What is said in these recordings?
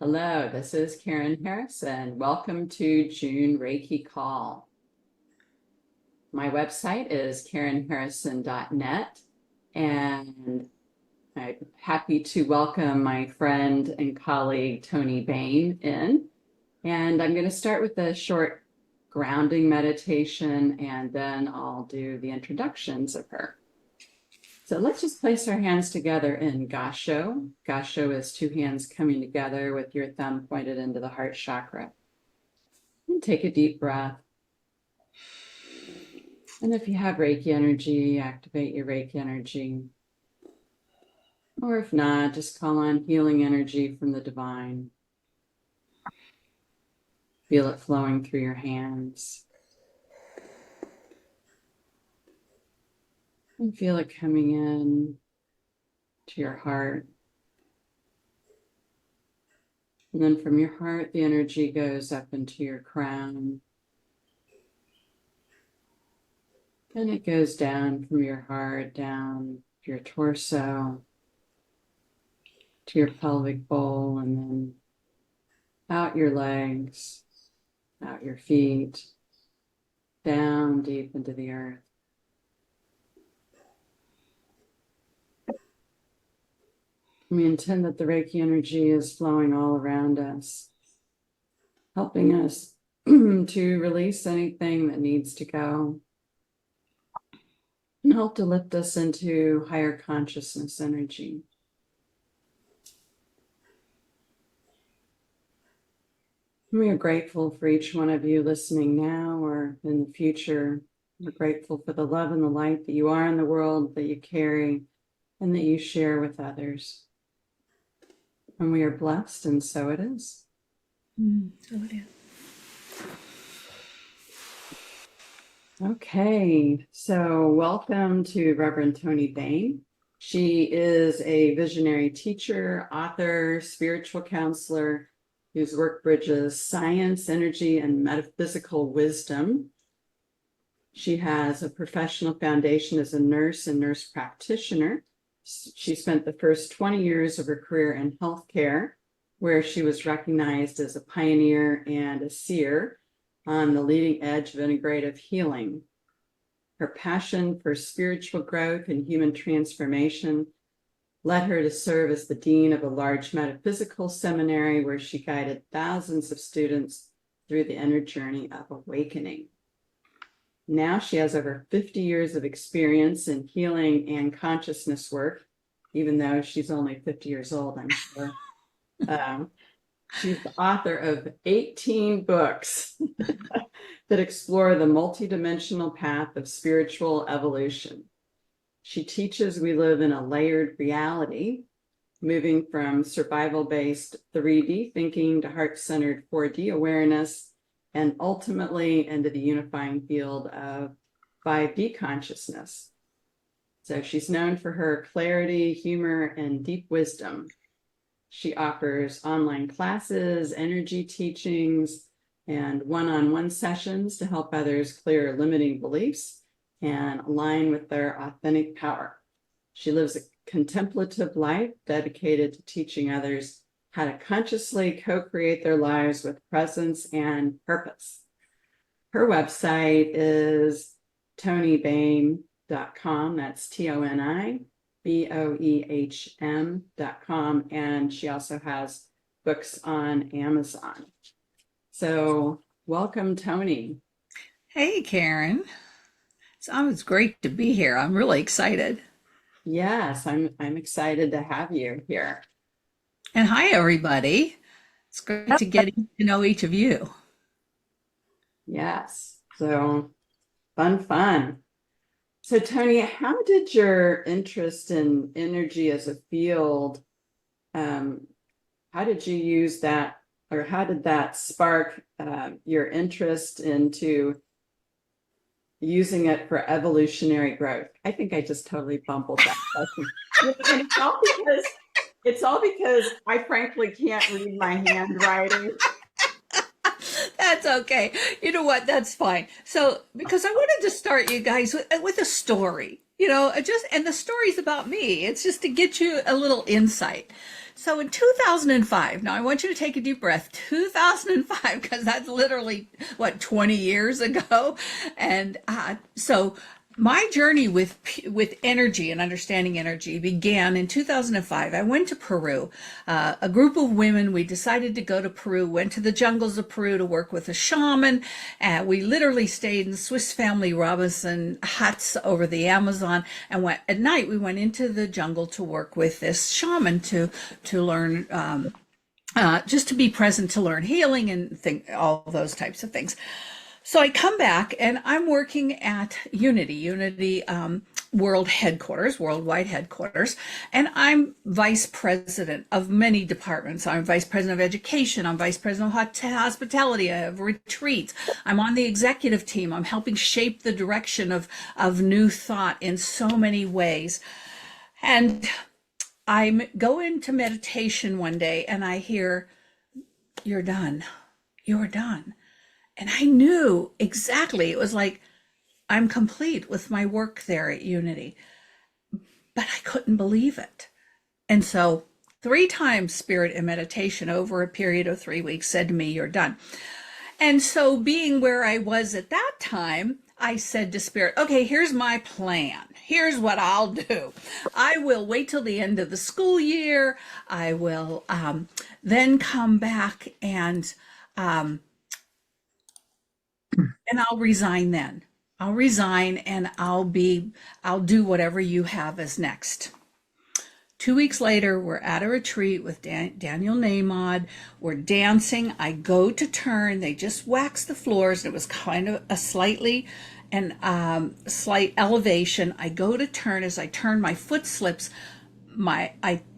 Hello, this is Karen Harris, and welcome to June Reiki Call. My website is karenharrison.net, and I'm happy to welcome my friend and colleague Toni Boehm in. And I'm going to start with a short grounding meditation, and then I'll do the introductions of her. So let's just place our hands together in Gasho. Gasho is two hands coming together with your thumb pointed into the heart chakra. And take a deep breath. And if you have Reiki energy, activate your Reiki energy. Or if not, just call on healing energy from the divine. Feel it flowing through your hands. And feel it coming in to your heart. And then from your heart, the energy goes up into your crown. And it goes down from your heart, down to your torso, to your pelvic bowl, and then out your legs, out your feet, down deep into the earth. We intend that the Reiki energy is flowing all around us, helping us to release anything that needs to go and help to lift us into higher consciousness energy. We are grateful for each one of you listening now or in the future. We're grateful for the love and the light that you are in the world, that you carry, and that you share with others. And we are blessed, and so it is. So it is. Okay, so welcome to Reverend Toni Boehm. She is a visionary teacher, author, spiritual counselor whose work bridges science, energy, and metaphysical wisdom. She has a professional foundation as a nurse and nurse practitioner. She spent the first 20 years of her career in healthcare, where she was recognized as a pioneer and a seer on the leading edge of integrative healing. Her passion for spiritual growth and human transformation led her to serve as the dean of a large metaphysical seminary where she guided thousands of students through the inner journey of awakening. Now she has over 50 years of experience in healing and consciousness work, even though she's only 50 years old, I'm sure. She's the author of 18 books that explore the multidimensional path of spiritual evolution. She teaches we live in a layered reality, moving from survival-based 3D thinking to heart-centered 4D awareness, and ultimately into the unifying field of 5D consciousness. So she's known for her clarity, humor, and deep wisdom. She offers online classes, energy teachings, and one-on-one sessions to help others clear limiting beliefs and align with their authentic power. She lives a contemplative life dedicated to teaching others how to consciously co-create their lives with presence and purpose. Her website is toniboehm.com. That's ToniBoehm.com. And she also has books on Amazon. So welcome, Toni. Hey, Karen. It's great to be here. I'm really excited. Yes, I'm excited to have you here. And hi, everybody. It's great to get to know each of you. Yes, so fun. So Toni, how did your interest in energy as a field, how did you use that, or how did that spark your interest into using it for evolutionary growth? I think I just totally bumbled that question. And it's all because I frankly can't read my handwriting. That's okay. You know what? That's fine. So, because I wanted to start you guys with a story. and the story's about me. It's just to get you a little insight. So in 2005, now I want you to take a deep breath. 2005, because that's literally, what, 20 years ago? And so my journey with energy and understanding energy began in 2005. I went to Peru. A group of women, we decided to go to Peru, went to the jungles of Peru to work with a shaman. We literally stayed in Swiss Family Robinson huts over the Amazon. And at night, we went into the jungle to work with this shaman to learn, just to be present, to learn healing and all those types of things. So I come back and I'm working at Unity worldwide headquarters, and I'm vice president of many departments. I'm vice president of education. I'm vice president of hospitality. I have retreats. I'm on the executive team. I'm helping shape the direction of new thought in so many ways. And I go into meditation one day and I hear, "You're done. You're done." And I knew exactly, it was like, I'm complete with my work there at Unity, but I couldn't believe it. And so 3 times Spirit in meditation over a period of 3 weeks said to me, "You're done." And so being where I was at that time, I said to Spirit, "Okay, here's my plan. Here's what I'll do. I will wait till the end of the school year. I will then come back and I'll resign then. I'll resign and I'll do whatever you have as next." 2 weeks later, we're at a retreat with Daniel Namod. We're dancing. I go to turn. They just waxed the floors. It was kind of a slight elevation. I go to turn. As I turn, my foot slips. My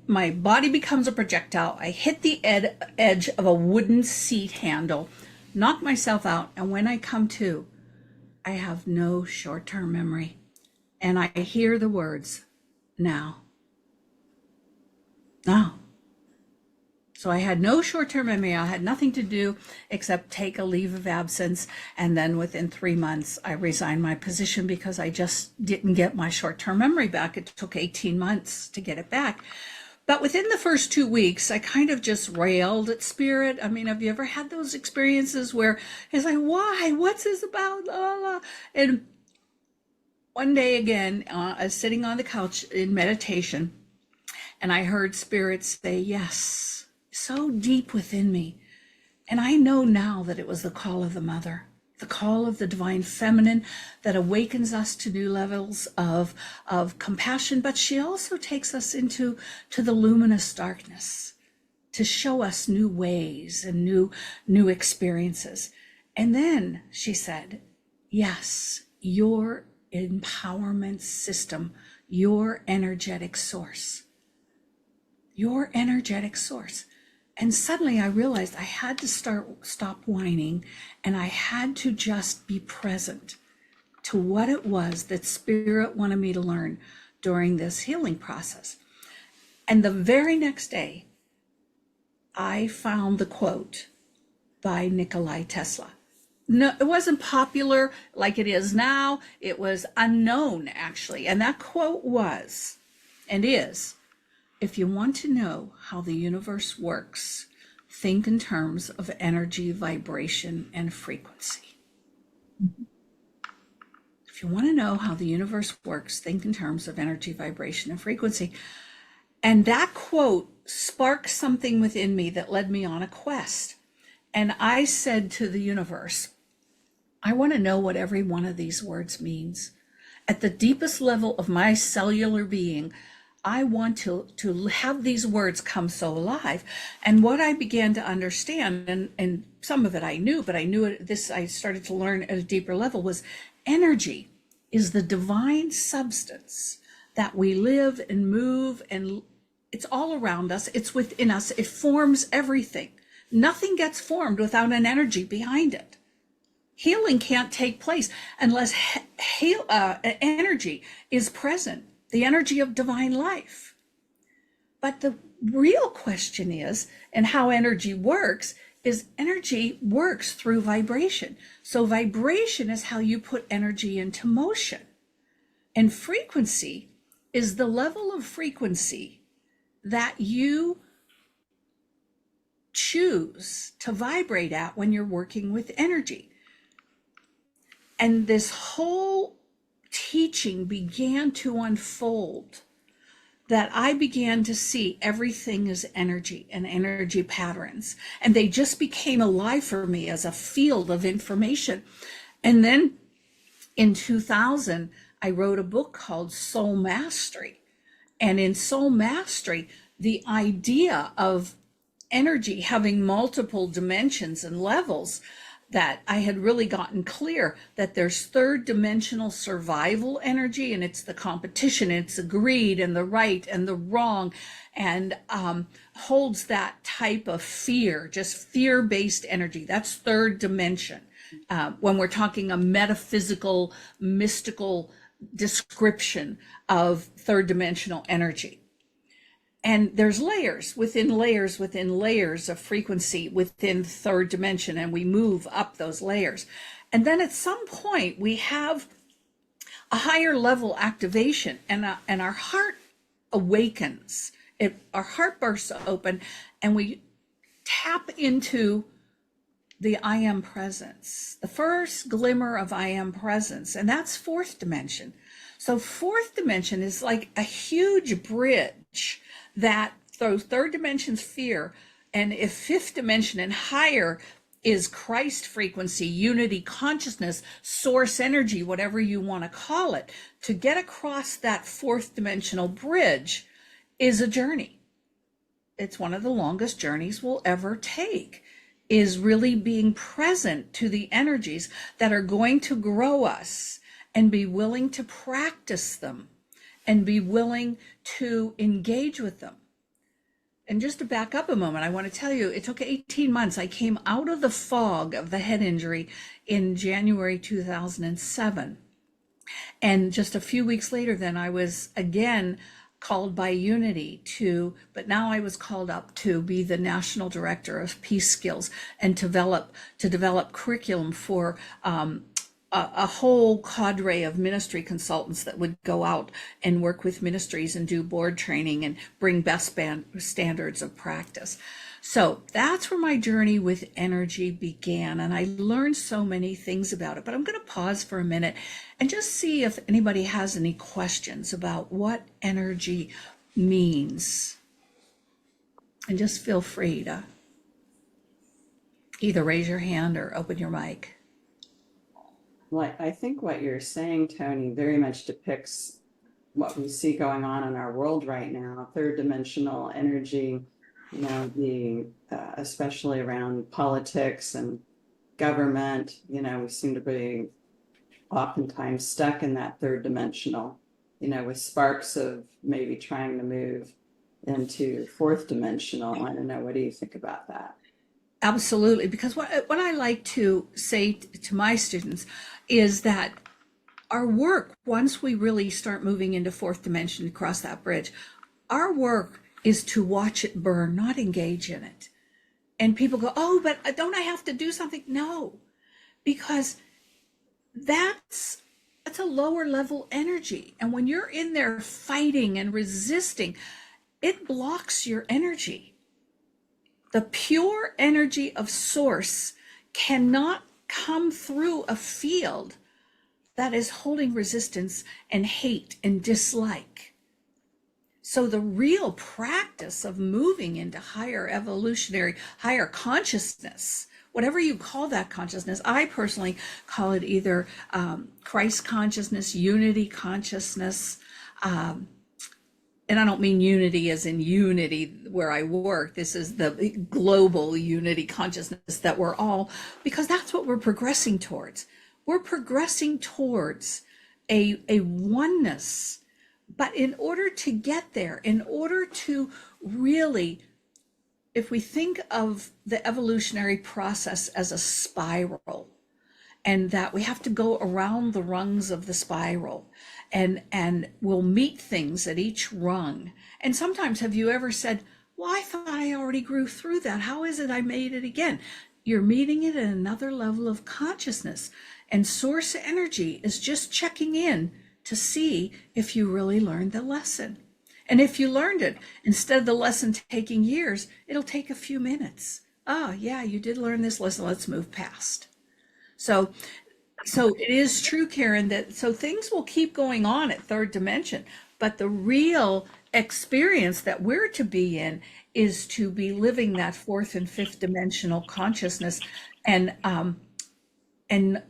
body becomes a projectile. I hit the edge of a wooden seat handle, knock myself out, and when I come to, I have no short-term memory. And I hear the words, "Now." Now. So I had no short-term memory. I had nothing to do except take a leave of absence. And then within 3 months, I resigned my position because I just didn't get my short-term memory back. It took 18 months to get it back. But within the first 2 weeks, I kind of just railed at Spirit. I mean, have you ever had those experiences where it's like, why? What's this about? La, la. And one day again, I was sitting on the couch in meditation, and I heard Spirit say, "Yes," so deep within me. And I know now that it was the call of the mother, the call of the divine feminine that awakens us to new levels of compassion, but she also takes us into the luminous darkness to show us new ways and new experiences. And then she said, "Yes, your empowerment system, your energetic source." Your energetic source. And suddenly I realized I had to stop whining, and I had to just be present to what it was that Spirit wanted me to learn during this healing process. And the very next day, I found the quote by Nikola Tesla. No, it wasn't popular like it is now. It was unknown, actually. And that quote was, and is, "If you want to know how the universe works, think in terms of energy, vibration, and frequency." If you want to know how the universe works, think in terms of energy, vibration, and frequency. And that quote sparked something within me that led me on a quest. And I said to the universe, I want to know what every one of these words means. At the deepest level of my cellular being, I want to have these words come so alive. And what I began to understand, and some of it I knew, but I knew it, this I started to learn at a deeper level, was energy is the divine substance that we live and move, and it's all around us. It's within us. It forms everything. Nothing gets formed without an energy behind it. Healing can't take place unless energy is present. The energy of divine life. But the real question is, and how energy works, is energy works through vibration. So vibration is how you put energy into motion. And frequency is the level of frequency that you choose to vibrate at when you're working with energy. And this whole teaching began to unfold, that I began to see everything as energy and energy patterns. And they just became alive for me as a field of information. And then in 2000, I wrote a book called Soul Mastery. And in Soul Mastery, the idea of energy having multiple dimensions and levels, that I had really gotten clear that there's third dimensional survival energy, and it's the competition, it's the greed and the right and the wrong, and holds that type of fear, just fear-based energy. That's third dimension. When we're talking a metaphysical, mystical description of third dimensional energy. And there's layers within layers within layers of frequency within third dimension, and we move up those layers. And then at some point we have a higher level activation, and our heart awakens. Our heart bursts open, and we tap into the I am presence, the first glimmer of I am presence, and that's fourth dimension. So fourth dimension is like a huge bridge that throws third dimension's fear, and if fifth dimension and higher is Christ frequency, unity, consciousness, source energy, whatever you want to call it, to get across that fourth dimensional bridge is a journey. It's one of the longest journeys we'll ever take, is really being present to the energies that are going to grow us, and be willing to practice them and be willing to engage with them. And just to back up a moment, I want to tell you, it took 18 months. I came out of the fog of the head injury in January 2007. And just a few weeks later, then I was again called by Unity but now I was called up to be the National Director of Peace Skills and to develop curriculum for a whole cadre of ministry consultants that would go out and work with ministries and do board training and bring best standards of practice. So that's where my journey with energy began, and I learned so many things about it. But I'm going to pause for a minute and just see if anybody has any questions about what energy means. And just feel free to either raise your hand or open your mic. Well, I think what you're saying, Toni, very much depicts what we see going on in our world right now. Third dimensional energy, especially around politics and government, we seem to be oftentimes stuck in that third dimensional, with sparks of maybe trying to move into fourth dimensional. I don't know. What do you think about that? Absolutely, because what I like to say to my students is that our work, once we really start moving into fourth dimension, across that bridge, our work is to watch it burn, not engage in it. And people go, oh, but don't I have to do something? No, because that's a lower level energy. And when you're in there fighting and resisting, it blocks your energy. The pure energy of source cannot come through a field that is holding resistance and hate and dislike. So the real practice of moving into higher evolutionary, higher consciousness, whatever you call that consciousness, I personally call it either Christ consciousness, unity consciousness, and I don't mean unity as in unity where I work. This is the global unity consciousness that we're all, because that's what we're progressing towards. We're progressing towards a oneness. But in order to get there, in order to really, if we think of the evolutionary process as a spiral, and that we have to go around the rungs of the spiral, and we'll meet things at each rung. And sometimes, have you ever said, well, I thought I already grew through that. How is it I made it again? You're meeting it at another level of consciousness. And source energy is just checking in to see if you really learned the lesson. And if you learned it, instead of the lesson taking years, it'll take a few minutes. Oh, yeah, you did learn this lesson. Let's move past. So it is true, Karen, that so things will keep going on at third dimension, but the real experience that we're to be in is to be living that fourth and fifth dimensional consciousness, and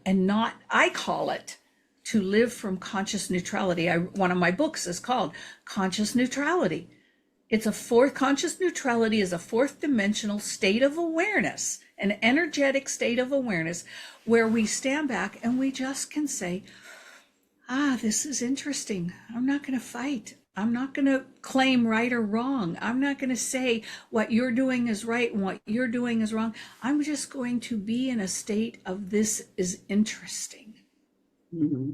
not, I call it, to live from conscious neutrality. One of my books is called Conscious Neutrality. Conscious neutrality is a fourth dimensional state of awareness, an energetic state of awareness where we stand back and we just can say, this is interesting. I'm not going to fight. I'm not going to claim right or wrong. I'm not going to say what you're doing is right and what you're doing is wrong. I'm just going to be in a state of this is interesting. Mm-hmm.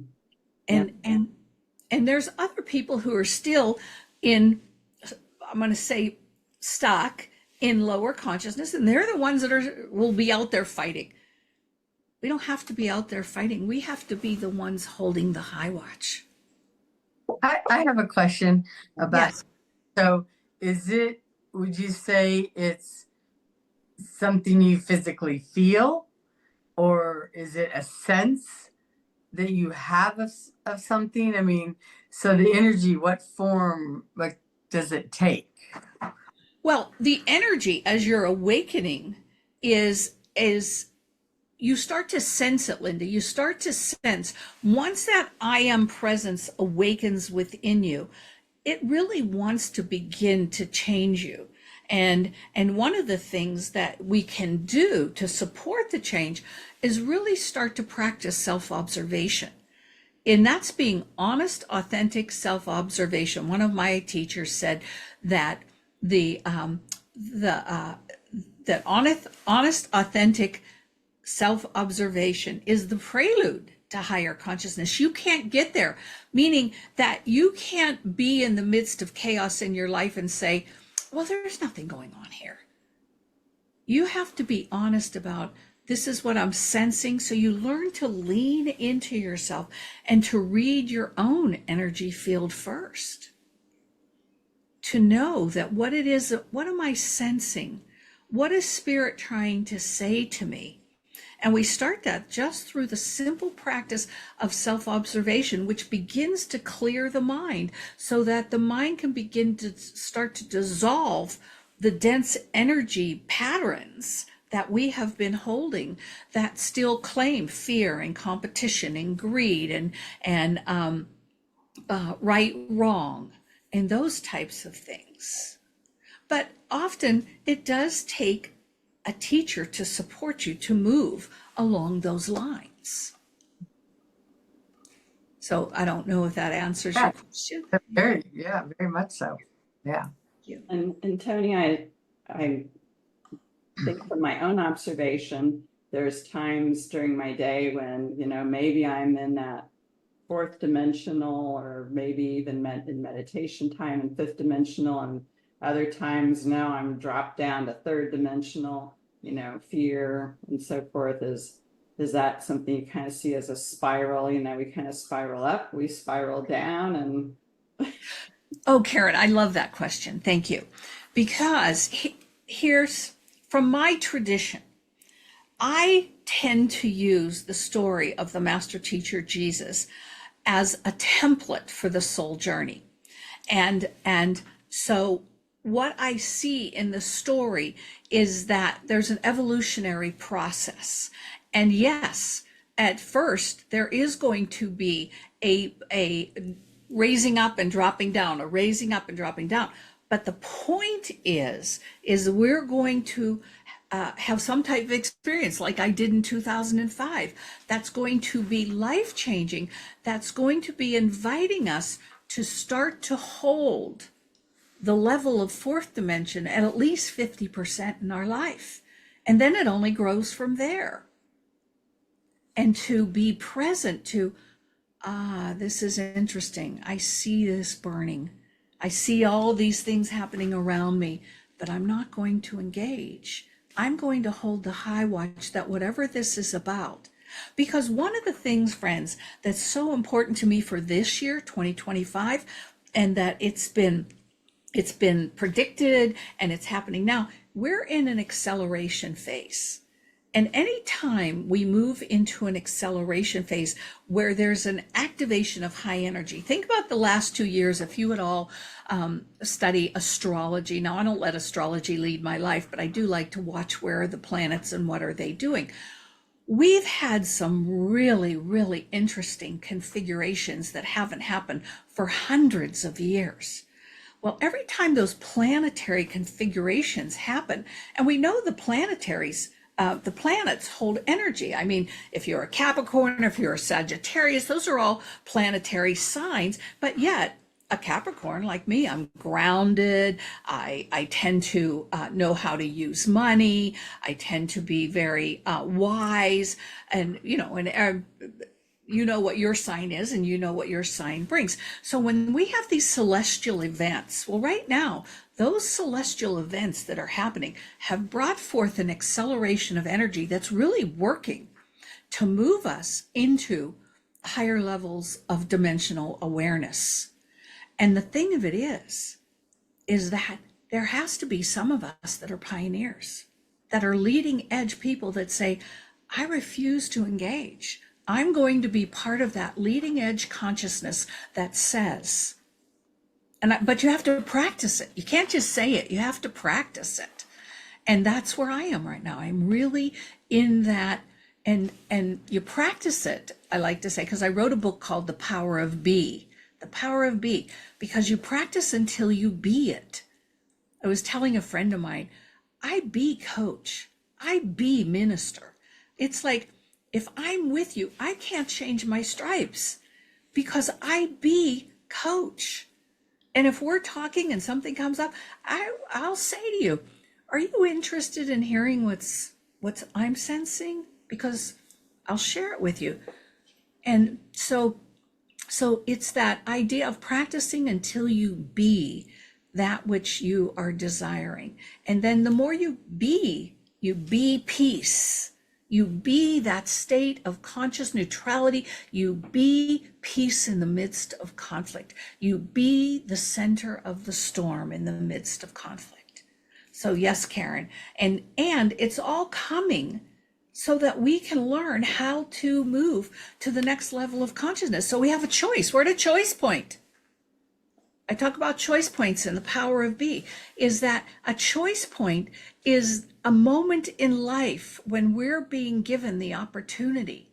And there's other people who are still in, I'm going to say, stuck in lower consciousness, and they're the ones that will be out there fighting. We don't have to be out there fighting. We have to be the ones holding the high watch. I have a question about, Yes. So would you say it's something you physically feel, or is it a sense that you have of something? I mean, so the energy, what form, like, does it take? Well, the energy as you're awakening is you start to sense it, Linda. You start to sense, once that I am presence awakens within you, it really wants to begin to change you. And one of the things that we can do to support the change is really start to practice self-observation. And that's being honest, authentic self-observation. One of my teachers said that that honest, authentic self-observation is the prelude to higher consciousness. You can't get there, meaning that you can't be in the midst of chaos in your life and say, well, there's nothing going on here. You have to be honest about, this is what I'm sensing. So you learn to lean into yourself and to read your own energy field first. To know that what it is, what am I sensing? What is spirit trying to say to me? And we start that just through the simple practice of self-observation, which begins to clear the mind so that the mind can begin to start to dissolve the dense energy patterns that we have been holding that still claim fear and competition and greed and right, wrong, and those types of things. But often it does take a teacher to support you to move along those lines. So I don't know if that answers your question. Very much so. Yeah. And Toni, I think from my own observation, there's times during my day when, maybe I'm in that fourth dimensional, or maybe even in meditation time in fifth dimensional, and other times now I'm dropped down to third dimensional, fear and so forth. Is that something you kind of see as a spiral? We kind of spiral up, we spiral down, and Oh, Karen, I love that question. Thank you. Because here's, from my tradition, I tend to use the story of the master teacher Jesus as a template for the soul journey. And so what I see in the story is that there's an evolutionary process. And yes, at first there is going to be a raising up and dropping down, a raising up and dropping down. But the point is we're going to have some type of experience like I did in 2005. That's going to be life-changing. That's going to be inviting us to start to hold the level of fourth dimension at least 50% in our life. And then it only grows from there. And to be present to, this is interesting. I see this burning. I see all these things happening around me, but I'm not going to engage. I'm going to hold the high watch that whatever this is about, Because one of the things, friends, that's so important to me for this year, 2025, and that it's been predicted and it's happening now, we're in an acceleration phase. And anytime we move into an acceleration phase where there's an activation of high energy, think about the last 2 years, if you at all study astrology. Now, I don't let astrology lead my life, but I do like to watch where are the planets and what are they doing. We've had some really, really interesting configurations that haven't happened for hundreds of years. Well, every time those planetary configurations happen, and we know the planets hold energy. I mean, if you're a Capricorn, if you're a Sagittarius, those are all planetary signs, but yet a Capricorn like me, I'm grounded. I tend to know how to use money. I tend to be very wise, and you know what your sign is and you know what your sign brings. So when we have these celestial events, well, right now, those celestial events that are happening have brought forth an acceleration of energy that's really working to move us into higher levels of dimensional awareness. And the thing of it is that there has to be some of us that are pioneers, that are leading edge people that say, I refuse to engage. I'm going to be part of that leading edge consciousness that says, but you have to practice it. You can't just say it, you have to practice it. And that's where I am right now. I'm really in that, and you practice it, I like to say, because I wrote a book called The Power of Be. The Power of Be, because you practice until you be it. I was telling a friend of mine, I be coach, I be minister. It's like, if I'm with you, I can't change my stripes because I be coach. And if we're talking and something comes up, I'll say to you, are you interested in hearing what's I'm sensing? Because I'll share it with you. And so it's that idea of practicing until you be that which you are desiring. And then the more you be peace. You be that state of conscious neutrality. You be peace in the midst of conflict. You be the center of the storm in the midst of conflict. So yes, Karen, and it's all coming so that we can learn how to move to the next level of consciousness. So we have a choice. We're at a choice point. I talk about choice points in The Power of Be, is that a choice point is a moment in life when we're being given the opportunity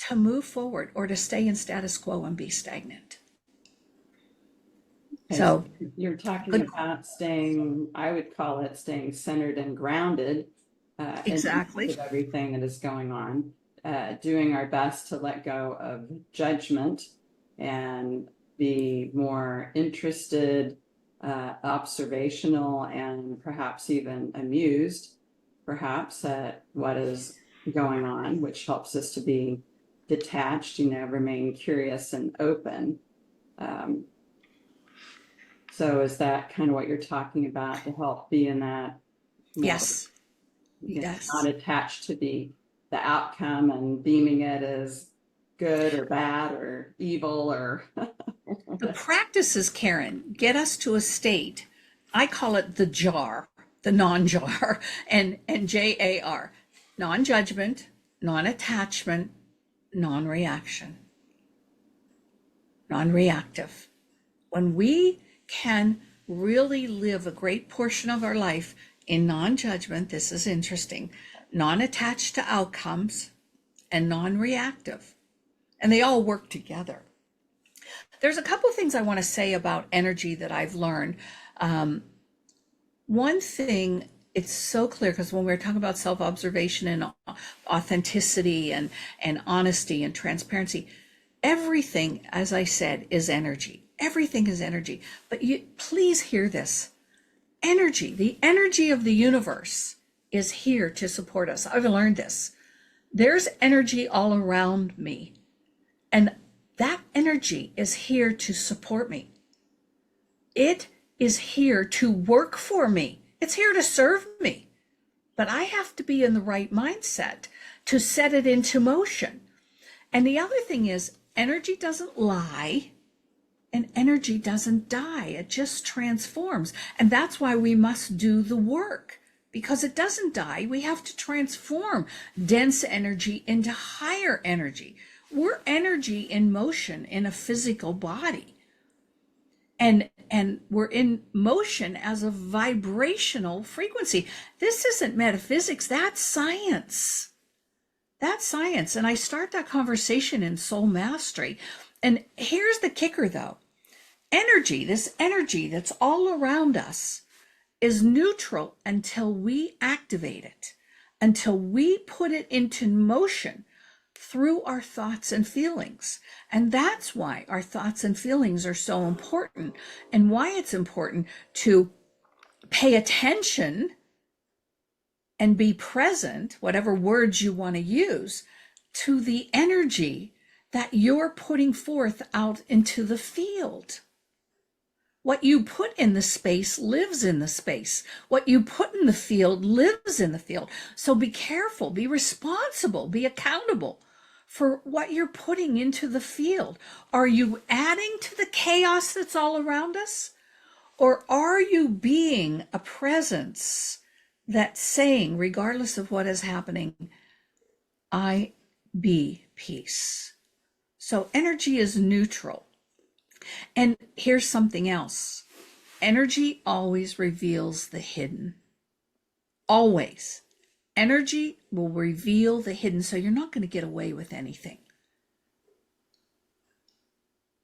to move forward or to stay in status quo and be stagnant. Okay, so you're talking about staying, I would call it staying centered and grounded. Exactly. With everything that is going on, doing our best to let go of judgment and be more interested, observational, and perhaps even amused, perhaps, at what is going on, which helps us to be detached, remain curious and open. So is that kind of what you're talking about, to help be in that? Yes. Yes. Not attached to the outcome and deeming it as good or bad or evil or the practices, Karen, get us to a state, I call it the jar, the non-jar, and JAR, non-judgment, non-attachment, non-reaction, non-reactive. When we can really live a great portion of our life in non-judgment, this is interesting, non-attached to outcomes, and non-reactive, and they all work together. There's a couple of things I want to say about energy that I've learned. One thing, it's so clear, because when we're talking about self-observation and authenticity and honesty and transparency, everything, as I said, is energy. Everything is energy. But please hear this. Energy, the energy of the universe is here to support us. I've learned this. There's energy all around me, and that energy is here to support me. It is here to work for me. It's here to serve me. but I have to be in the right mindset to set it into motion. And the other thing is, energy doesn't lie and energy doesn't die. It just transforms. And that's why we must do the work, because it doesn't die. We have to transform dense energy into higher energy. We're energy in motion in a physical body. And we're in motion as a vibrational frequency. This isn't metaphysics, that's science. That's science. And I start that conversation in Soul Mastery. And here's the kicker though. Energy, this energy that's all around us, is neutral until we activate it, until we put it into motion through our thoughts and feelings. And that's why our thoughts and feelings are so important, and why it's important to pay attention and be present, whatever words you want to use, to the energy that you're putting forth out into the field. What you put in the space lives in the space. What you put in the field lives in the field. So be careful, be responsible, be accountable for what you're putting into the field. Are you adding to the chaos that's all around us? Or are you being a presence that's saying, regardless of what is happening, I be peace? So energy is neutral. And here's something else. Energy always reveals the hidden. Always. Energy will reveal the hidden, so you're not going to get away with anything.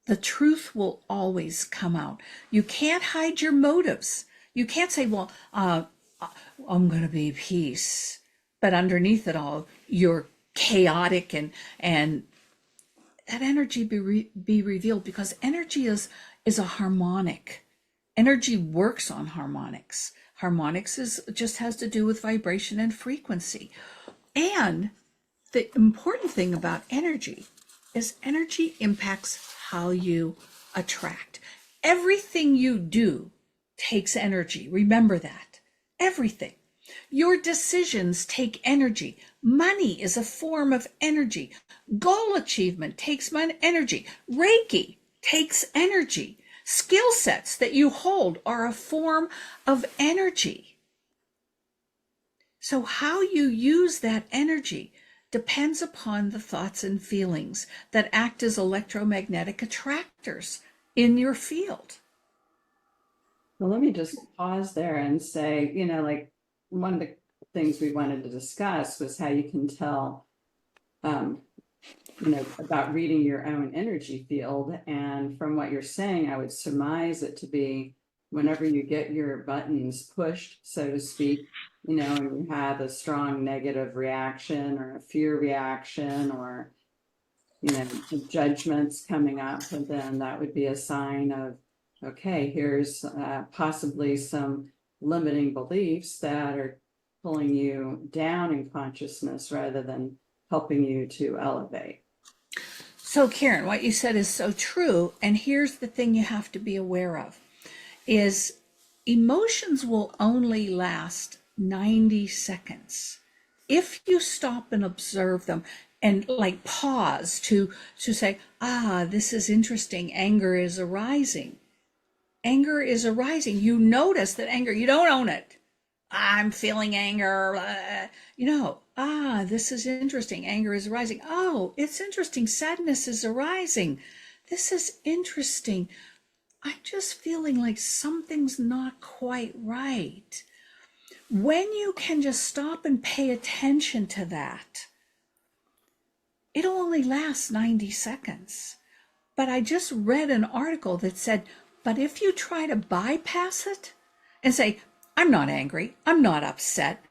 The truth will always come out. You can't hide your motives. You can't say, well, I'm going to be peace. But underneath it all, you're chaotic, and that energy be revealed, because energy is a harmonic. Energy works on harmonics. Harmonics just has to do with vibration and frequency. And the important thing about energy is energy impacts how you attract. Everything you do takes energy. Remember that. Everything. Your decisions take energy. Money is a form of energy. Goal achievement takes energy. Reiki takes energy. Skill sets that you hold are a form of energy. So how you use that energy depends upon the thoughts and feelings that act as electromagnetic attractors in your field. Well, let me just pause there and say, like one of the things we wanted to discuss was how you can tell, about reading your own energy field. And from what you're saying, I would surmise it to be whenever you get your buttons pushed, so to speak, and you have a strong negative reaction or a fear reaction, or, judgments coming up, and then that would be a sign of, okay, here's possibly some limiting beliefs that are pulling you down in consciousness rather than helping you to elevate. So Karen, what you said is so true. And here's the thing you have to be aware of is emotions will only last 90 seconds. If you stop and observe them and like pause to say, this is interesting. Anger is arising. Anger is arising. You notice that anger, you don't own it. I'm feeling anger. This is interesting. Anger is arising. Oh, it's interesting. Sadness is arising. This is interesting. I'm just feeling like something's not quite right. When you can just stop and pay attention to that, it'll only last 90 seconds. But I just read an article that said, but if you try to bypass it and say, I'm not angry, I'm not upset,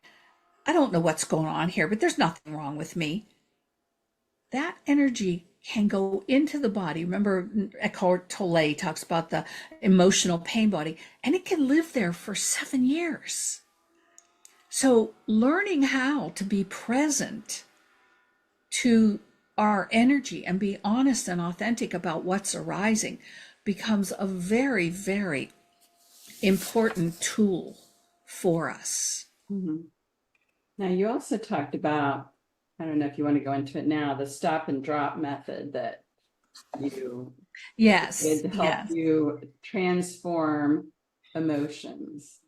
I don't know what's going on here, but there's nothing wrong with me, that energy can go into the body. Remember, Eckhart Tolle talks about the emotional pain body, and it can live there for 7 years. So learning how to be present to our energy and be honest and authentic about what's arising becomes a very, very important tool for us. Mm-hmm. Now, you also talked about, I don't know if you want to go into it now, the stop and drop method that you Yes, did to help yes. you transform emotions.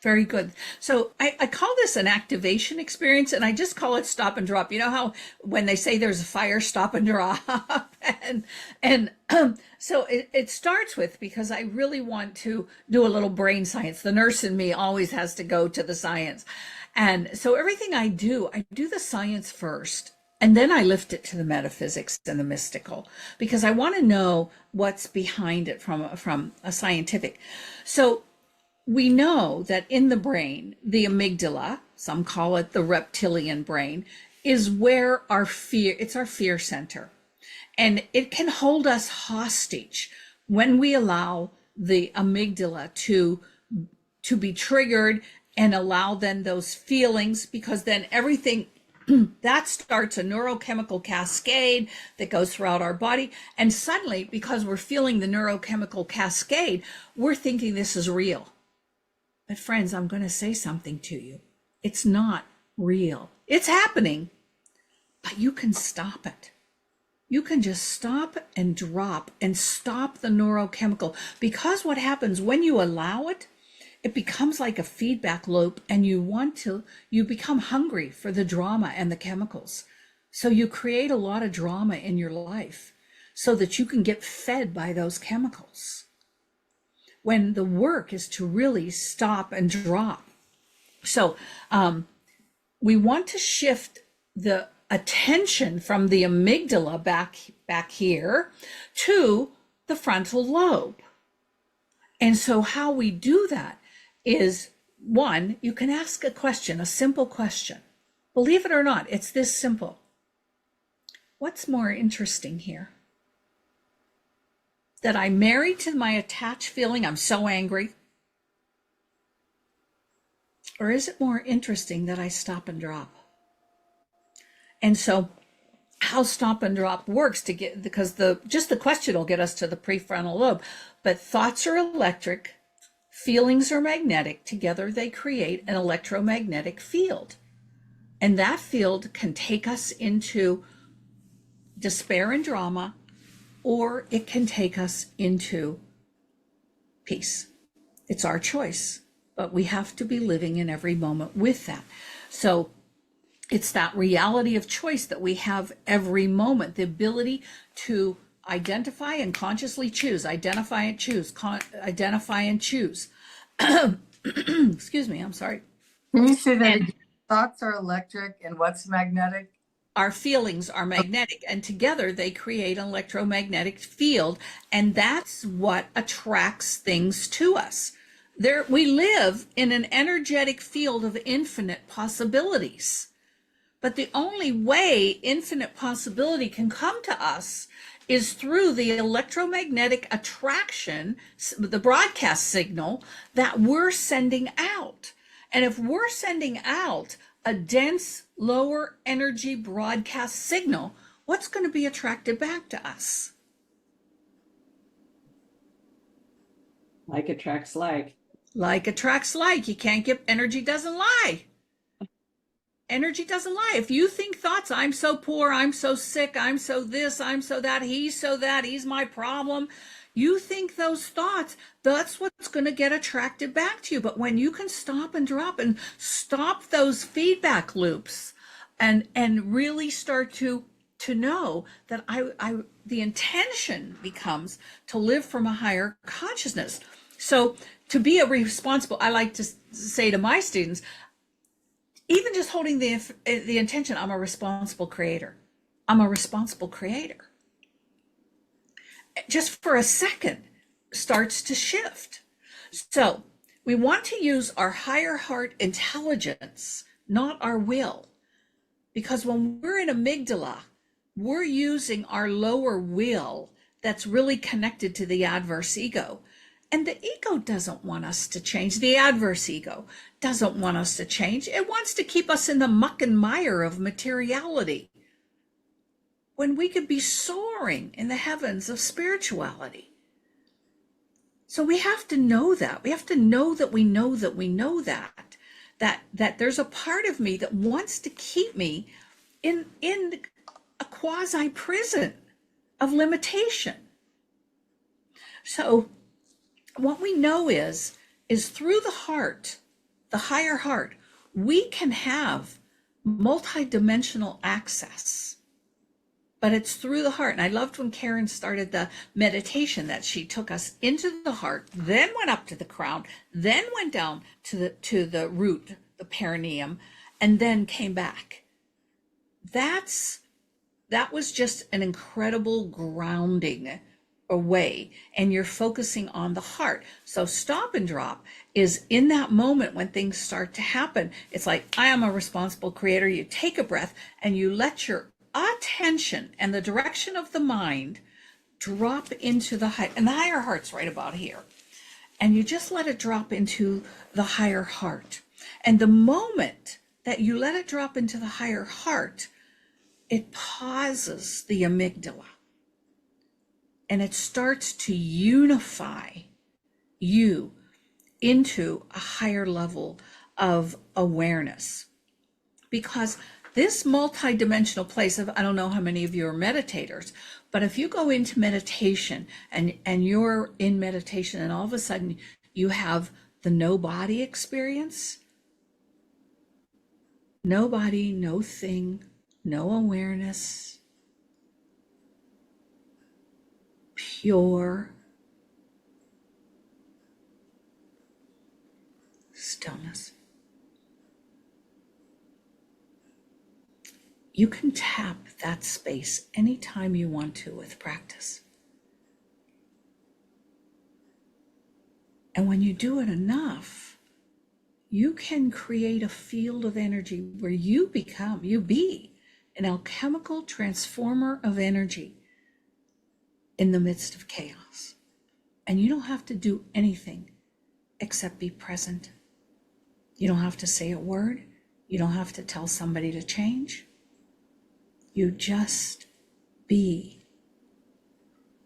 Very good. So I call this an activation experience, and I just call it stop and drop. You know how when they say there's a fire, stop and drop, and so it starts with, because I really want to do a little brain science. The nurse in me always has to go to the science, and so everything I do the science first. And then I lift it to the metaphysics and the mystical, because I want to know what's behind it from a scientific. So we know that in the brain, the amygdala, some call it the reptilian brain, is where it's our fear center. And it can hold us hostage when we allow the amygdala to be triggered and allow then those feelings, because then everything that starts a neurochemical cascade that goes throughout our body. And suddenly, because we're feeling the neurochemical cascade, we're thinking this is real. But friends, I'm going to say something to you. It's not real. It's happening, but you can stop it. You can just stop and drop and stop the neurochemical, because what happens when you allow it, it becomes like a feedback loop, and you become hungry for the drama and the chemicals. So you create a lot of drama in your life so that you can get fed by those chemicals, when the work is to really stop and drop. So we want to shift the attention from the amygdala back here to the frontal lobe. And so how we do that is, one, you can ask a question, a simple question. Believe it or not, it's this simple. What's more interesting here? That I'm married to my attached feeling, I'm so angry? Or is it more interesting that I stop and drop? And so how stop and drop works because just the question will get us to the prefrontal lobe. But thoughts are electric, feelings are magnetic. Together they create an electromagnetic field. And that field can take us into despair and drama, or it can take us into peace. It's our choice, but we have to be living in every moment with that. So it's that reality of choice that we have every moment, the ability to identify and consciously choose, identify and choose, identify and choose. Excuse me, I'm sorry. Can you say that again? Thoughts are electric and what's magnetic? Our feelings are magnetic, and together they create an electromagnetic field, and that's what attracts things to us. We live in an energetic field of infinite possibilities. But the only way infinite possibility can come to us is through the electromagnetic attraction, the broadcast signal that we're sending out. And if we're sending out a dense, lower energy broadcast signal, what's going to be attracted back to us? Like attracts like. Like attracts like. You can't get, energy doesn't lie. Energy doesn't lie. If you think thoughts, I'm so poor, I'm so sick, I'm so this, I'm so that, he's my problem. You think those thoughts, that's what's going to get attracted back to you. But when you can stop and drop and stop those feedback loops and really start to know that the intention becomes to live from a higher consciousness. So to be a responsible, I like to say to my students, even just holding the intention, I'm a responsible creator. I'm a responsible creator. Just for a second starts to shift. So we want to use our higher heart intelligence, not our will. Because when we're in amygdala, we're using our lower will that's really connected to the adverse ego. And the ego doesn't want us to change. The adverse ego doesn't want us to change. It wants to keep us in the muck and mire of materiality, when we could be soaring in the heavens of spirituality. So we have to know that. We have to know that we know that we know that that there's a part of me that wants to keep me in a quasi prison of limitation. So what we know is through the heart, the higher heart, we can have multidimensional access, but it's through the heart. And I loved when Karen started the meditation that she took us into the heart, then went up to the crown, then went down to the root, the perineum, and then came back. That was just an incredible grounding away, and you're focusing on the heart. So stop and drop is in that moment when things start to happen. It's like, I am a responsible creator. You take a breath and you let your attention and the direction of the mind drop into the high, and the higher heart's right about here. And you just let it drop into the higher heart. And the moment that you let it drop into the higher heart, it pauses the amygdala. And it starts to unify you into a higher level of awareness. Because this multidimensional place of, I don't know how many of you are meditators, but if you go into meditation and you're in meditation and all of a sudden you have the no body experience, no body, no thing, no awareness, pure stillness. You can tap that space anytime you want to with practice. And when you do it enough, you can create a field of energy where you be an alchemical transformer of energy in the midst of chaos. And you don't have to do anything except be present. You don't have to say a word. You don't have to tell somebody to change. You just be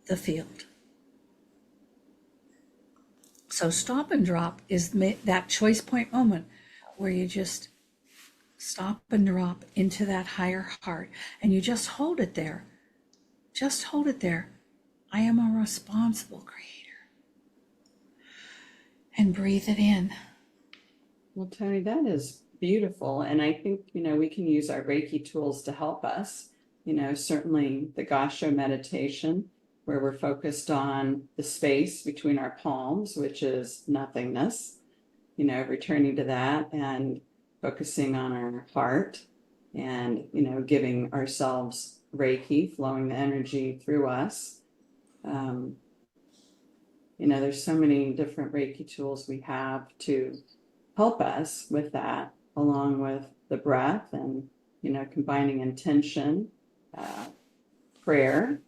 the field. So stop and drop is that choice point moment where you just stop and drop into that higher heart and you just hold it there. Just hold it there. I am a responsible creator. And breathe it in. Well, Toni, that is beautiful. And I think, we can use our Reiki tools to help us. Certainly the Gasho meditation, where we're focused on the space between our palms, which is nothingness, returning to that and focusing on our heart and, giving ourselves Reiki, flowing the energy through us. There's so many different Reiki tools we have to help us with that, along with the breath and, combining intention, prayer.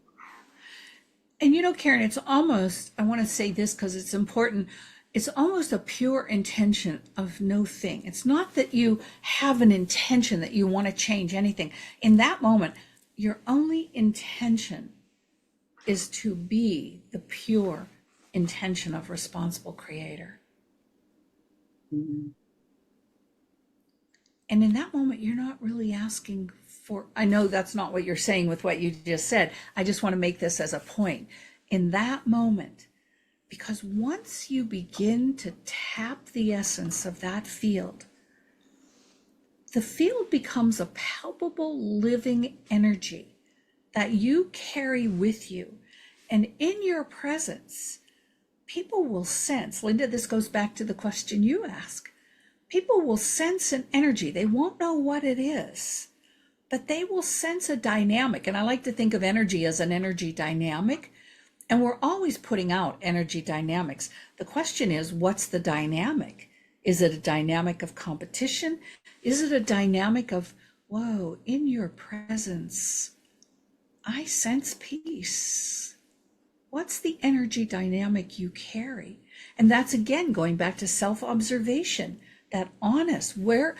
And Karen, it's almost, I want to say this because it's important, it's almost a pure intention of no thing. It's not that you have an intention that you want to change anything. In that moment, your only intention is to be the pure intention of responsible creator. Mm-hmm. And in that moment, you're not really asking for, I know that's not what you're saying with what you just said. I just want to make this as a point. In that moment, because once you begin to tap the essence of that field, the field becomes a palpable living energy that you carry with you. And in your presence, people will sense, Linda, this goes back to the question you asked. People will sense an energy. They won't know what it is, but they will sense a dynamic. And I like to think of energy as an energy dynamic. And we're always putting out energy dynamics. The question is, what's the dynamic? Is it a dynamic of competition? Is it a dynamic of, whoa, in your presence, I sense peace? What's the energy dynamic you carry? And that's, again, going back to self-observation, that honest, where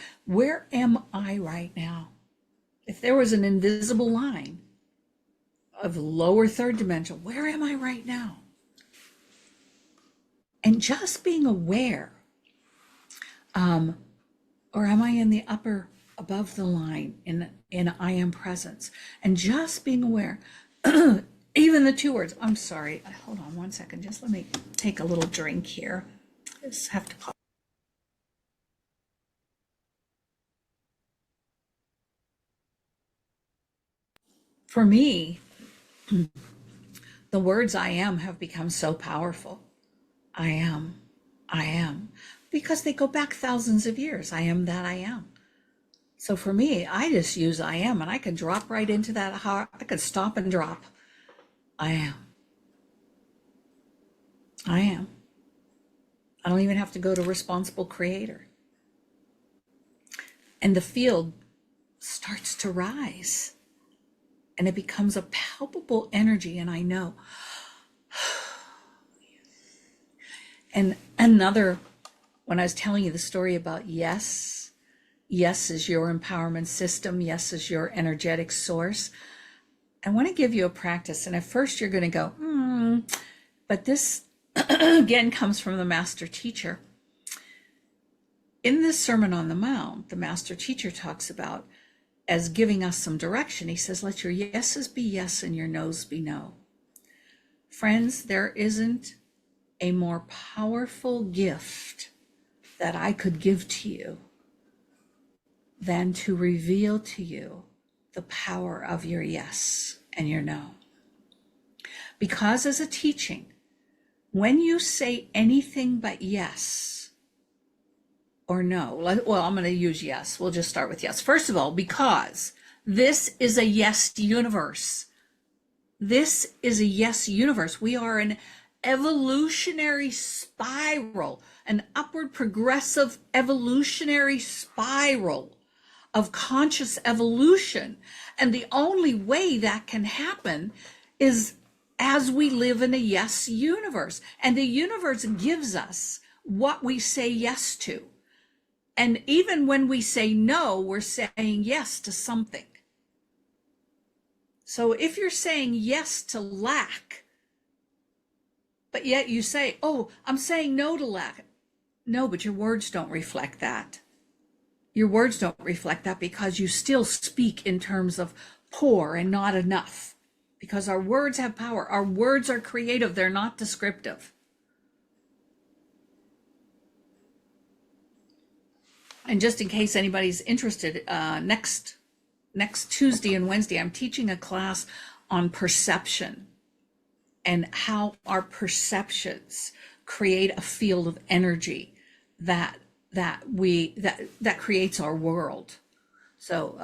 am I right now? If there was an invisible line of lower third dimension, where am I right now? And just being aware Or am I in the upper, above the line in I am presence? And just being aware, even the two words, I'm sorry, hold on one second, just let me take a little drink here. Just have to pause. For me, the words I am have become so powerful. I am, because they go back thousands of years. I am that I am. So for me, I just use I am, and I can drop right into that. I could stop and drop. I am. I am. I don't even have to go to responsible creator. And the field starts to rise, and it becomes a palpable energy, and I know. And another, when I was telling you the story about yes is your empowerment system, yes is your energetic source. I want to give you a practice, and at first you're going to go, but this again comes from the master teacher. In this Sermon on the Mount, the master teacher talks about as giving us some direction. He says, let your yeses be yes and your nos be no. Friends, there isn't a more powerful gift that I could give to you than to reveal to you the power of your yes and your no. Because as a teaching, when you say anything but yes or no, well, I'm going to use yes. We'll just start with yes. First of all, because this is a yes universe. This is a yes universe. We are an evolutionary spiral, an upward progressive evolutionary spiral of conscious evolution. And the only way that can happen is as we live in a yes universe. And the universe gives us what we say yes to. And even when we say no, we're saying yes to something. So if you're saying yes to lack, but yet you say, oh, I'm saying no to lack. No, but your words don't reflect that. Your words don't reflect that because you still speak in terms of poor and not enough. Because our words have power. Our words are creative. They're not descriptive. And just in case anybody's interested, next Tuesday and Wednesday, I'm teaching a class on perception and how our perceptions create a field of energy that creates our world. So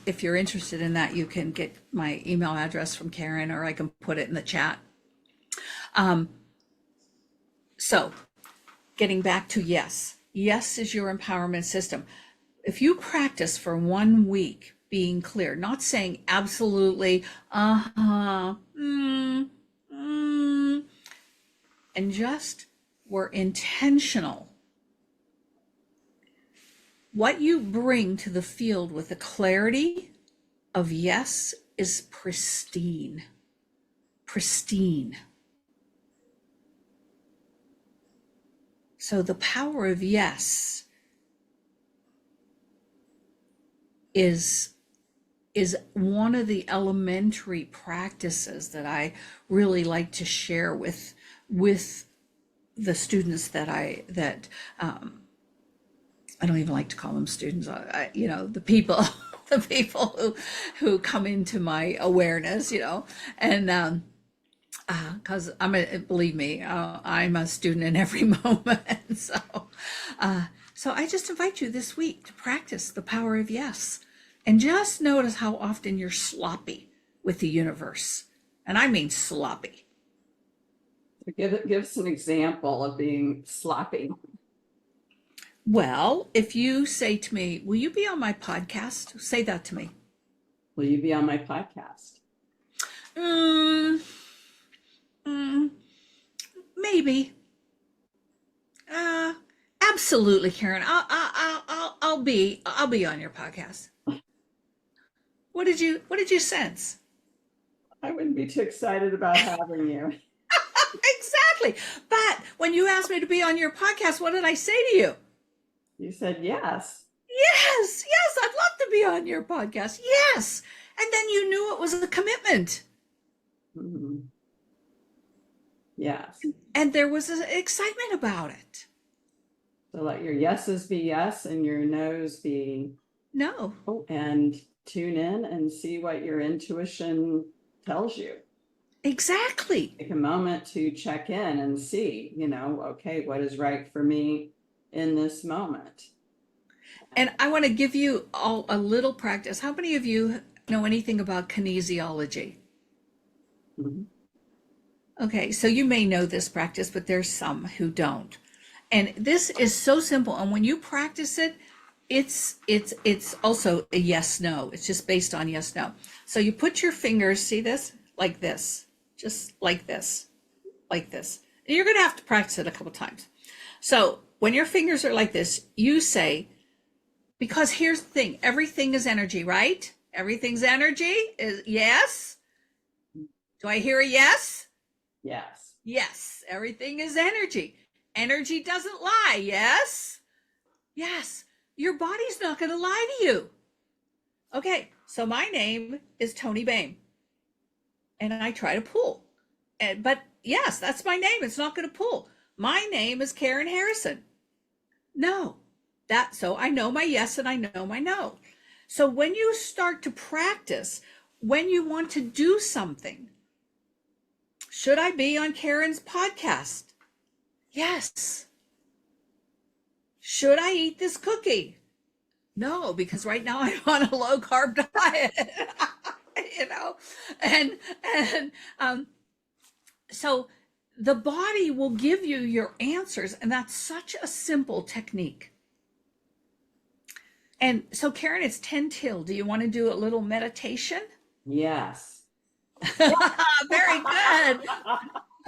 if you're interested in that, you can get my email address from Karen, or I can put it in the chat. So getting back to yes is your empowerment system. If you practice for 1 week being clear, not saying absolutely, and just we're intentional. What you bring to the field with the clarity of yes is pristine. Pristine. So the power of yes is one of the elementary practices that I really like to share with the students that I don't even like to call them students. The people, the people who come into my awareness, and because believe me, I'm a student in every moment. So I just invite you this week to practice the power of yes, and just notice how often you're sloppy with the universe, and I mean sloppy. Give us an example of being sloppy. Well, if you say to me, will you be on my podcast? Say that to me. Will you be on my podcast? Maybe. Absolutely, Karen. I'll be on your podcast. What did you sense? I wouldn't be too excited about having you. Exactly. But when you asked me to be on your podcast, what did I say to you? You said yes. Yes, yes, I'd love to be on your podcast. Yes. And then you knew it was a commitment. Mhm. Yes. And there was an excitement about it. So let your yeses be yes and your nos be No. oh, and tune in and see what your intuition tells you. Exactly. Take a moment to check in and see, okay, what is right for me in this moment. And I want to give you all a little practice. How many of you know anything about kinesiology? Mhm. Okay, so you may know this practice, but there's some who don't. And this is so simple. And when you practice it, it's also a yes no. It's just based on yes no. So you put your fingers, see this? Like this. Just like this. Like this. And you're going to have to practice it a couple times. So when your fingers are like this, you say, because here's the thing, everything is energy, right? Everything's energy is yes. Do I hear a yes? Yes. Yes, everything is energy. Energy doesn't lie, yes? Yes, your body's not going to lie to you. Okay, so my name is Toni Boehm, and I try to pull. But yes, that's my name. It's not going to pull. My name is Karen Harrison. No, so I know my yes and I know my no. So when you start to practice, when you want to do something, should I be on Karen's podcast? Yes. Should I eat this cookie? No, because right now I'm on a low carb diet. you know, and so the body will give you your answers, and that's such a simple technique. And so, Karen, it's 10 till. Do you want to do a little meditation? Yes. Very good.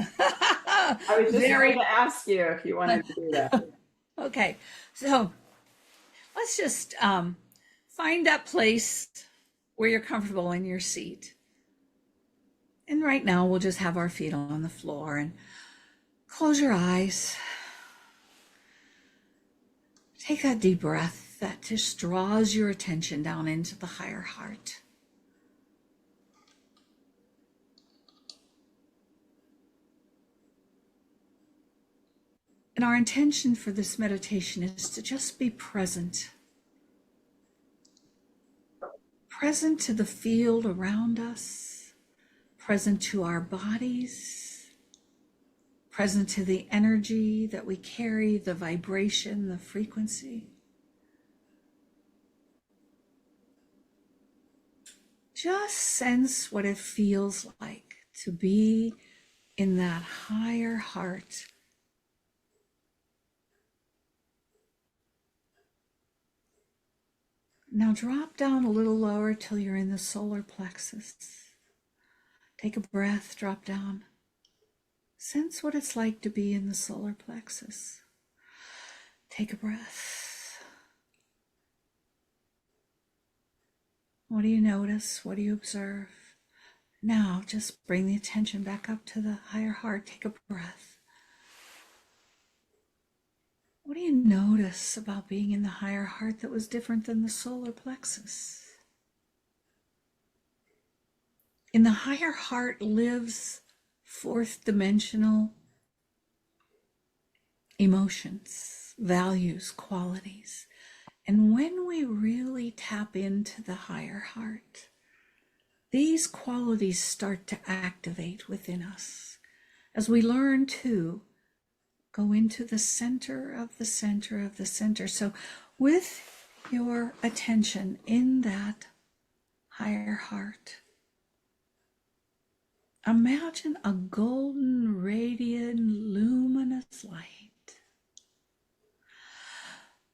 I was just going to ask you if you wanted to do that. Okay, so let's just find that place where you're comfortable in your seat. And right now, we'll just have our feet on the floor and close your eyes. Take that deep breath that just draws your attention down into the higher heart. And our intention for this meditation is to just be present. Present to the field around us, present to our bodies, present to the energy that we carry, the vibration, the frequency. Just sense what it feels like to be in that higher heart. Now drop down a little lower till you're in the solar plexus. Take a breath, drop down. Sense what it's like to be in the solar plexus. Take a breath. What do you notice? What do you observe? Now just bring the attention back up to the higher heart. Take a breath. What do you notice about being in the higher heart that was different than the solar plexus? In the higher heart lives fourth dimensional emotions, values, qualities. And when we really tap into the higher heart, these qualities start to activate within us as we learn to go into the center of the center of the center. So with your attention in that higher heart, imagine a golden, radiant, luminous light.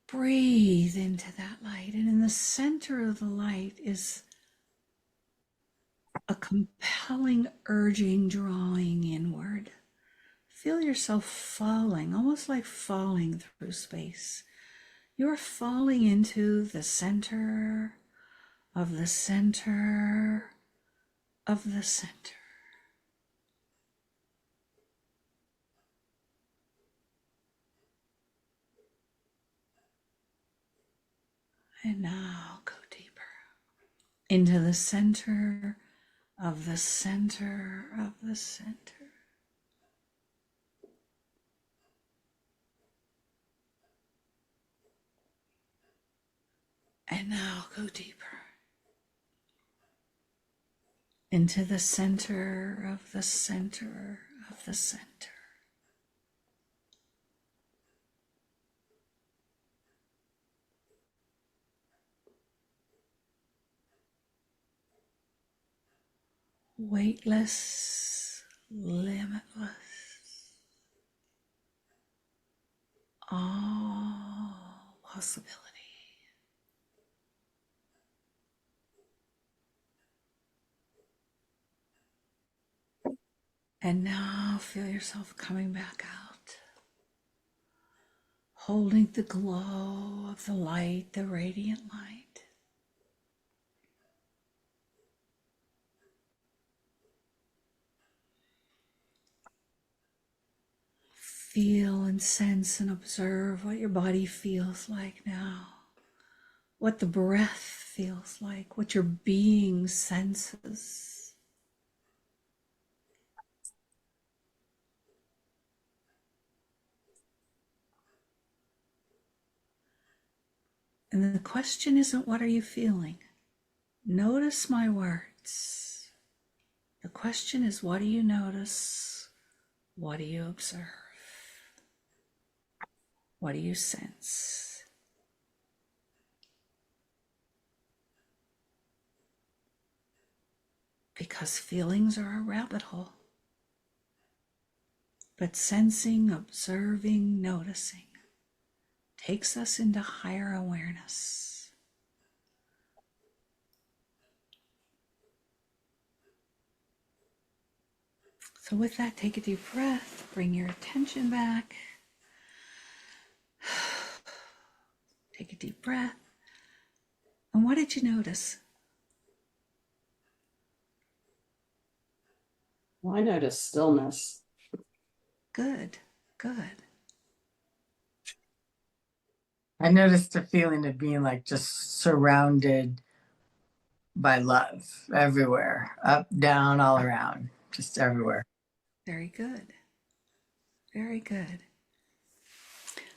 Breathe into that light, and in the center of the light is a compelling, urging, drawing inward. Feel yourself falling, almost like falling through space. You're falling into the center of the center of the center. And now go deeper into the center of the center of the center. And now go deeper into the center of the center of the center. Weightless, limitless, all possibility. And now feel yourself coming back out, holding the glow of the light, the radiant light. Feel and sense and observe what your body feels like now, what the breath feels like, what your being senses. And the question isn't, what are you feeling? Notice my words. The question is, what do you notice? What do you observe? What do you sense? Because feelings are a rabbit hole. But sensing, observing, noticing takes us into higher awareness. So with that, take a deep breath, bring your attention back. Take a deep breath. And what did you notice? Well, I noticed stillness. Good, good. I noticed a feeling of being like just surrounded by love everywhere, up, down, all around, just everywhere. Very good. Very good.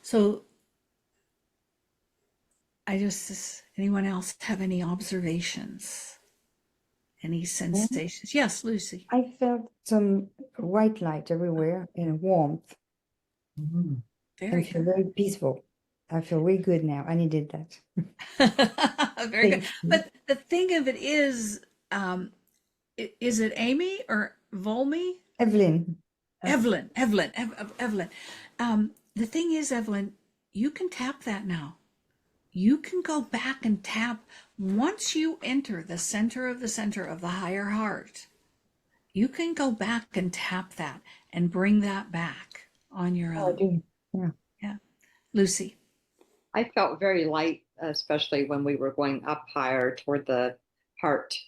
So anyone else have any observations? Any sensations? Yes, Lucy. I felt some white light everywhere and warmth. Mhm. Very I feel good. very peaceful. I feel really good now. I needed that. Very good. Thank you. But the thing of it is it Amy or Volmy? Evelyn, Evelyn. Evelyn. The thing is, Evelyn, you can tap that now. You can go back and tap once you enter the center of the higher heart. You can go back and tap that and bring that back on your oh, I own. do. Yeah. Yeah. Lucy. I felt very light, especially when we were going up higher toward the heart.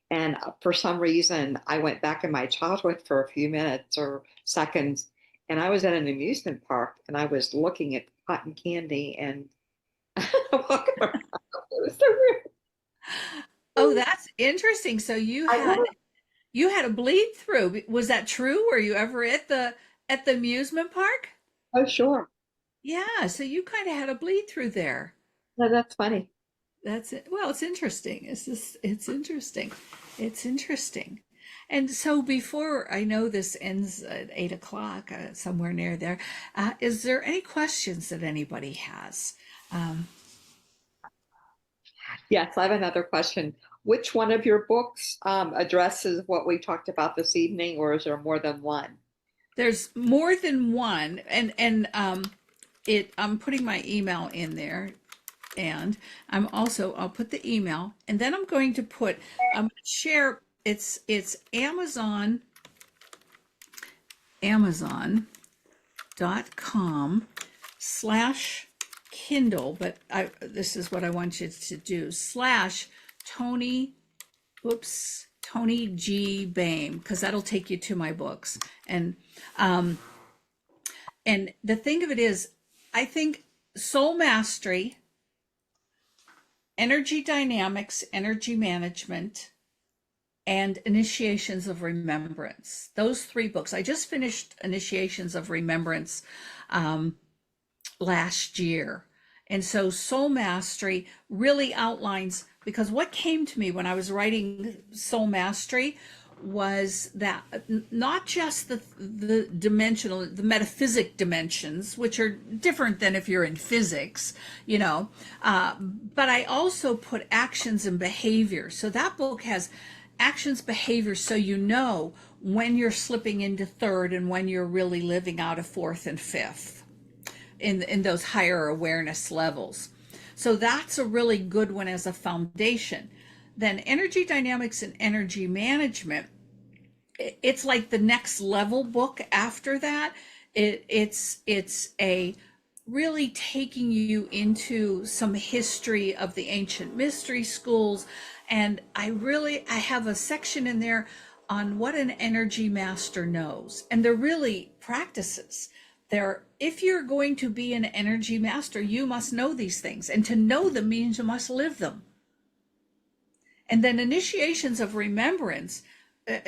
And for some reason, I went back in my childhood for a few minutes or seconds, and I was at an amusement park and I was looking at cotton candy and walking around. It was so weird. Oh, that's interesting. So you I had know. you had a bleed through. Was that true? Were you ever at the amusement park? Oh, sure. Yeah, so you kind of had a bleed through there. No, that's funny. That's it. Well, it's interesting. It's interesting. It's interesting. And so before I know this ends at 8 o'clock, somewhere near there, is there any questions that anybody has? Yes, I have another question. Which one of your books addresses what we talked about this evening, or is there more than one? There's more than one, and I'm putting my email in there, and I'll put the email, and then I'm going to share. It's Amazon.com/Kindle, but this is what I want you to do, /Toni G. Boehm, because that'll take you to my books. And the thing of it is, I think soul mastery Energy Dynamics, Energy Management, and Initiations of Remembrance. Those 3 books. I just finished Initiations of Remembrance last year. And so Soul Mastery really outlines, because what came to me when I was writing Soul Mastery was that not just the dimensional, the metaphysic dimensions, which are different than if you're in physics, but I also put actions and behavior. So that book has actions, behaviors, so you know when you're slipping into third and when you're really living out of fourth and fifth in those higher awareness levels. So that's a really good one as a foundation. Then Energy Dynamics and Energy Management, it's like the next level book after that. It's a really taking you into some history of the ancient mystery schools. And I have a section in there on what an energy master knows. And they're really practices. If you're going to be an energy master, you must know these things. And to know them means you must live them. And then Initiations of Remembrance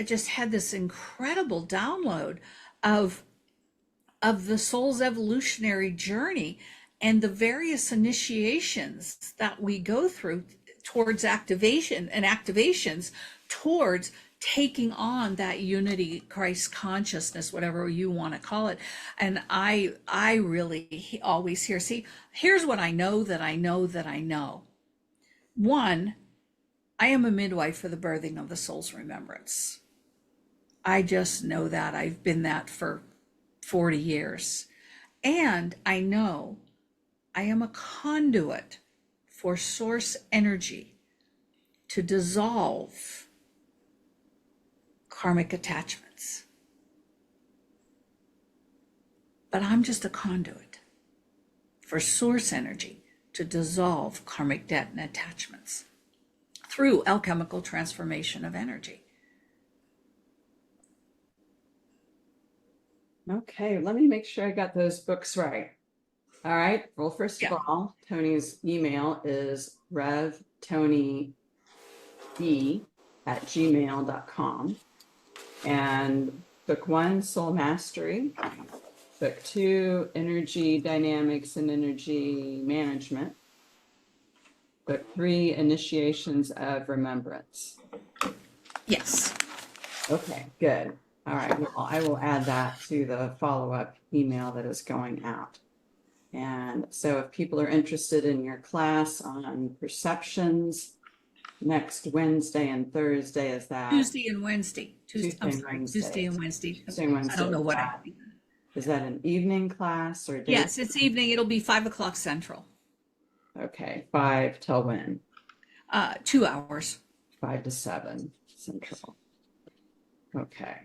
just had this incredible download of the soul's evolutionary journey and the various initiations that we go through towards activation and activations towards taking on that unity, Christ consciousness, whatever you want to call it. And I really always here's what I know that I know that I know. One, I am a midwife for the birthing of the soul's remembrance. I just know that. I've been that for 40 years. And I know I am a conduit for source energy to dissolve karmic attachments. But I'm just a conduit for source energy to dissolve karmic debt and attachments through alchemical transformation of energy. Okay, let me make sure I got those books right. All right. Well, first of all, Toni's email is revtonib@gmail.com. And book 1, Soul Mastery. Book 2, Energy Dynamics and Energy Management. Book 3, Initiations of Remembrance. Yes. Okay, good. All right. Well, I will add that to the follow-up email that is going out. And so if people are interested in your class on perceptions, next Wednesday and Thursday, is that? Tuesday and Wednesday. Tuesday and Wednesday. Tuesday and Wednesday. Tuesday and Wednesday. I don't know what is that an evening class or day? Yes, it's evening. It'll be 5 o'clock Central. Okay, 5 till when? 2 hours. 5 to 7 Central. Okay.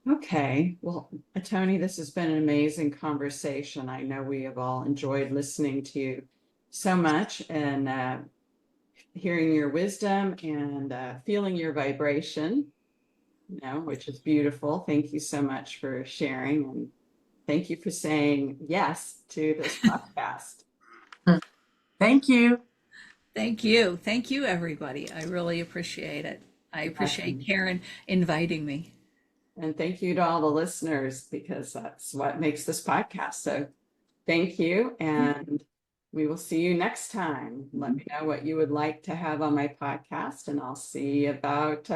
Okay. Well, Toni, this has been an amazing conversation. I know we have all enjoyed listening to you so much and hearing your wisdom and feeling your vibration, which is beautiful. Thank you so much for sharing, and thank you for saying yes to this podcast. Thank you. Thank you. Thank you, everybody. I really appreciate it. I appreciate Karen inviting me. And thank you to all the listeners, because that's what makes this podcast. So thank you. And we will see you next time. Let me know what you would like to have on my podcast, and I'll see about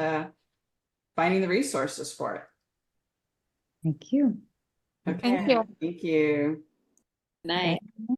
finding the resources for it. Thank you. Okay. Thank you. Thank you. Night.